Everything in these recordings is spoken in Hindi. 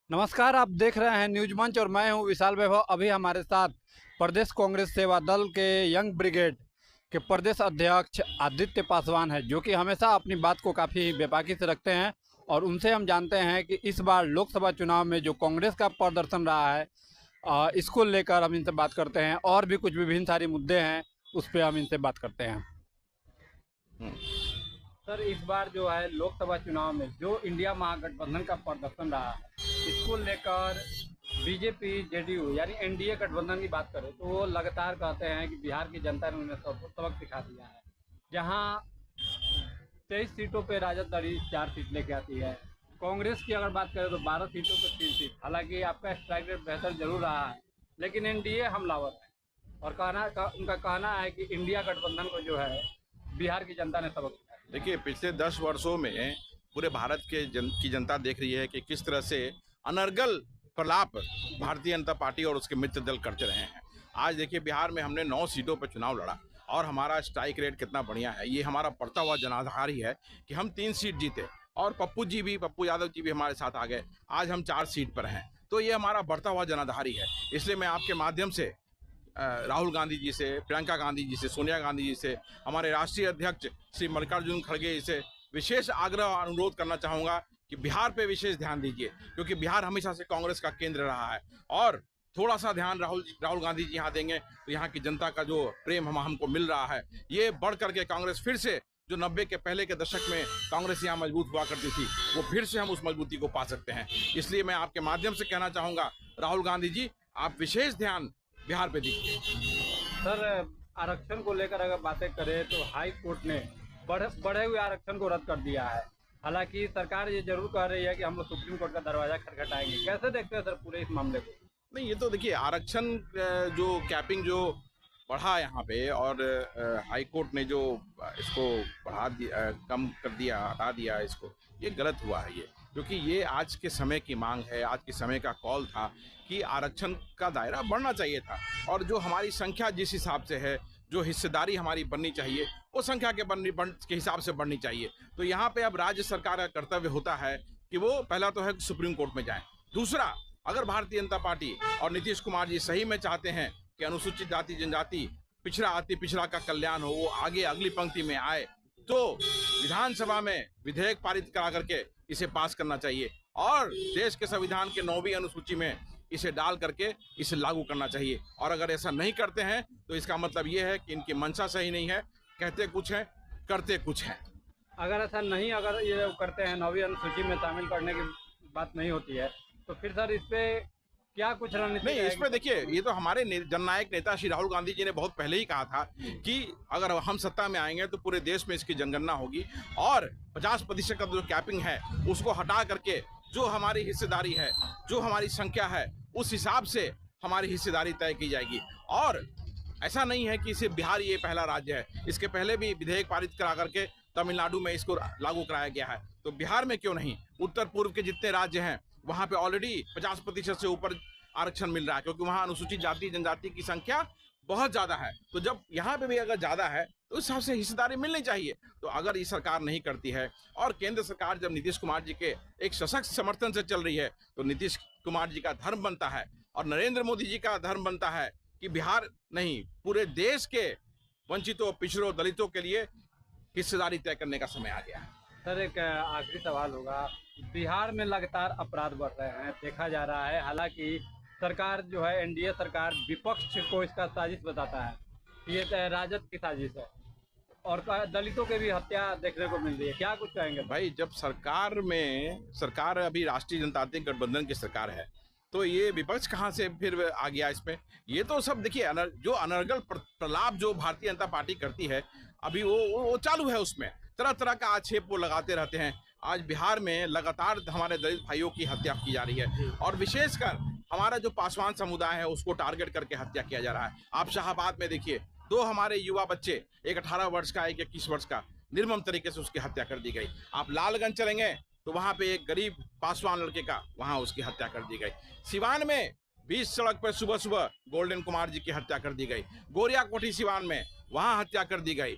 नमस्कार, आप देख रहे हैं न्यूज मंच और मैं हूं विशाल वैभव। अभी हमारे साथ प्रदेश कांग्रेस सेवा दल के यंग ब्रिगेड के प्रदेश अध्यक्ष आदित्य पासवान है, जो कि हमेशा अपनी बात को काफ़ी बेबाकी से रखते हैं। और उनसे हम जानते हैं कि इस बार लोकसभा चुनाव में जो कांग्रेस का प्रदर्शन रहा है, इसको लेकर हम इनसे बात करते हैं। और भी कुछ विभिन्न सारे मुद्दे हैं, उस पर हम इनसे बात करते हैं। सर, इस बार जो है लोकसभा चुनाव में जो इंडिया महागठबंधन का प्रदर्शन रहा है, इसको लेकर बीजेपी जेडीयू यानी एनडीए गठबंधन की बात करें तो वो लगातार कहते हैं कि बिहार की जनता ने उन्हें सबक सिखा दिया है। जहां 23 सीटों पे राजद दल 4 सीट लेके आती है। कांग्रेस की अगर बात करें तो 12 सीटों पे 3 सीट। हालांकि आपका स्ट्राइक रेट बेहतर जरूर रहा है, लेकिन एनडीए हमलावर है। और उनका कहना है कि इंडिया गठबंधन को जो है बिहार की जनता ने सबक सिखाया। देखिए, पिछले 10 वर्षों में पूरे भारत की जनता देख रही है कि किस तरह से अनर्गल प्रलाप भारतीय जनता पार्टी और उसके मित्र दल करते रहे हैं। आज देखिए, बिहार में हमने 9 सीटों पर चुनाव लड़ा और हमारा स्ट्राइक रेट कितना बढ़िया है। ये हमारा बढ़ता हुआ जनाधार ही है कि हम 3 सीट जीते और पप्पू यादव जी भी हमारे साथ आ गए। आज हम 4 सीट पर हैं, तो ये हमारा बढ़ता हुआ जनाधार ही है। इसलिए मैं आपके माध्यम से राहुल गांधी जी से, प्रियंका गांधी जी से, सोनिया गांधी जी से, हमारे राष्ट्रीय अध्यक्ष श्री मल्लिकार्जुन खड़गे जी से विशेष आग्रह और अनुरोध करना चाहूँगा कि बिहार पे विशेष ध्यान दीजिए, क्योंकि बिहार हमेशा से कांग्रेस का केंद्र रहा है। और थोड़ा सा ध्यान राहुल गांधी जी यहाँ देंगे तो यहाँ की जनता का जो प्रेम हमको मिल रहा है, ये बढ़ करके कांग्रेस फिर से जो 90 के पहले के दशक में कांग्रेस यहाँ मजबूत हुआ करती थी, वो फिर से हम उस मजबूती को पा सकते हैं। इसलिए मैं आपके माध्यम से कहना चाहूँगा, राहुल गांधी जी, आप विशेष ध्यान बिहार पे दीजिए। सर, आरक्षण को लेकर अगर बातें करें तो हाई कोर्ट ने बढ़े हुए आरक्षण को रद्द कर दिया है। हालांकि सरकार ये जरूर कह रही है कि हम लोग सुप्रीम कोर्ट का दरवाजा खटखटाएंगे। कैसे देखते हैं सर पूरे इस मामले को? नहीं, ये तो देखिए, आरक्षण जो कैपिंग जो बढ़ा यहाँ पे, और हाई कोर्ट ने जो इसको बढ़ा दिया, कम कर दिया, हटा दिया इसको, ये गलत हुआ है। ये क्योंकि ये आज के समय की मांग है, आज के समय का कॉल था कि आरक्षण का दायरा बढ़ना चाहिए था। और जो हमारी संख्या जिस हिसाब से है, जो हिस्सेदारी हमारी बननी चाहिए, वो संख्या के हिसाब से बढ़नी चाहिए। तो यहाँ पे अब राज्य सरकार का कर्तव्य होता है कि वो पहला तो है सुप्रीम कोर्ट में जाए। दूसरा, अगर भारतीय जनता पार्टी और नीतीश कुमार जी सही में चाहते हैं कि अनुसूचित जाति जनजाति, पिछड़ा अति पिछड़ा का कल्याण हो, वो आगे अगली पंक्ति में आए, तो विधानसभा में विधेयक पारित करा करके इसे पास करना चाहिए और देश के संविधान के 9वीं अनुसूची में इसे डाल करके इसे लागू करना चाहिए। और अगर ऐसा नहीं करते हैं तो इसका मतलब ये है कि इनकी मंशा सही नहीं है, कहते कुछ हैं, करते कुछ हैं। अगर ऐसा नहीं, अगर ये करते हैं, 9वीं अनुसूची में शामिल करने की बात नहीं होती है, तो फिर सर इस पे क्या कुछ रणनीति नहीं, इस पे देखिए, ये तो हमारे जननायक नेता श्री राहुल गांधी जी ने बहुत पहले ही कहा था कि अगर हम सत्ता में आएंगे तो पूरे देश में इसकी जनगणना होगी और 50% का जो कैपिंग है उसको हटा करके जो हमारी हिस्सेदारी है, जो हमारी संख्या है, उस हिसाब से हमारी हिस्सेदारी तय की जाएगी। और ऐसा नहीं है कि सिर्फ बिहार ये पहला राज्य है, इसके पहले भी विधेयक पारित करा करके तमिलनाडु में इसको लागू कराया गया है, तो बिहार में क्यों नहीं? उत्तर पूर्व के जितने राज्य हैं वहां पे ऑलरेडी 50% से ऊपर आरक्षण मिल रहा है, क्योंकि वहां अनुसूचित जाति जनजाति की संख्या बहुत ज्यादा है। तो जब यहाँ पे भी अगर ज्यादा है तो उस हिसाब से हिस्सेदारी मिलनी चाहिए। तो अगर ये सरकार नहीं करती है और केंद्र सरकार जब नीतीश कुमार जी के एक सशक्त समर्थन से चल रही है, तो नीतीश कुमार जी का धर्म बनता है और नरेंद्र मोदी जी का धर्म बनता है कि बिहार नहीं, पूरे देश के वंचितों, पिछड़ों, दलितों के लिए हिस्सेदारी तय करने का समय आ गया है। सर, एक आखिरी सवाल होगा। बिहार में लगातार अपराध बढ़ रहे हैं, देखा जा रहा है। हालांकि सरकार जो है, एनडीए सरकार, विपक्ष को इसका साजिश बताता है कि ये राजद की साजिश है और दलितों के भी हत्या देखने को मिल रही है। क्या कुछ कहेंगे भाई? जब सरकार अभी राष्ट्रीय जनतांत्रिक गठबंधन की सरकार है, तो ये विपक्ष कहाँ से फिर आ गया इसमें? ये तो सब देखिए, जो अनर्गल प्रलाप जो भारतीय जनता पार्टी करती है, अभी वो चालू है। उसमें तरह तरह का आक्षेप वो लगाते रहते हैं। आज बिहार में लगातार हमारे दलित भाइयों की हत्या की जा रही है और विशेषकर हमारा जो पासवान समुदाय है उसको टारगेट करके हत्या किया जा रहा है। आप शाहाबाद में देखिए, 2 हमारे युवा बच्चे, एक 18 वर्ष का, एक 21 वर्ष का, निर्मम तरीके से उसकी हत्या कर दी गई। आप लालगंज चलेंगे तो वहां पे एक गरीब पासवान लड़के का वहां उसकी हत्या कर दी गई। सिवान में 20 सड़क पर सुबह सुबह गोल्डन कुमार जी की हत्या कर दी गई। गोरिया कोठी सिवान में वहां हत्या कर दी गई।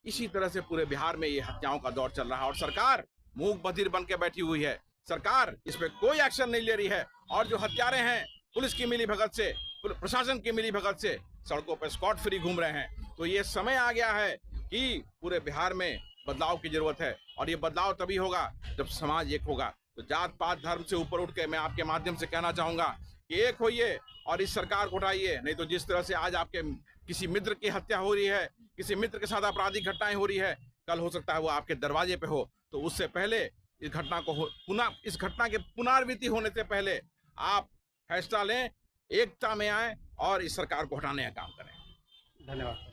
इसी तरह से पूरे बिहार में ये हत्याओं का दौर चल रहा है और सरकार मूक बधिर बन के बैठी हुई है। सरकार इस पे कोई एक्शन नहीं ले रही है और जो हत्यारे हैं पुलिस की मिलीभगत से, प्रशासन की मिलीभगत से सड़कों पर स्कॉट फ्री घूम रहे हैं। तो ये समय आ गया है कि पूरे बिहार में बदलाव की जरूरत है और ये बदलाव तभी होगा जब समाज एक होगा। तो जात पात धर्म से ऊपर उठ के मैं आपके माध्यम से कहना चाहूंगा कि एक होइए और इस सरकार को उठाइए। नहीं तो जिस तरह से आज आपके किसी मित्र की हत्या हो रही है, किसी मित्र के साथ आपराधिक घटनाएं हो रही है, कल हो सकता है वो आपके दरवाजे पे हो। तो उससे पहले इस घटना के पुनरावृत्ति होने से पहले आप फैसला लें, एकता में आए और इस सरकार को हटाने का काम करें। धन्यवाद।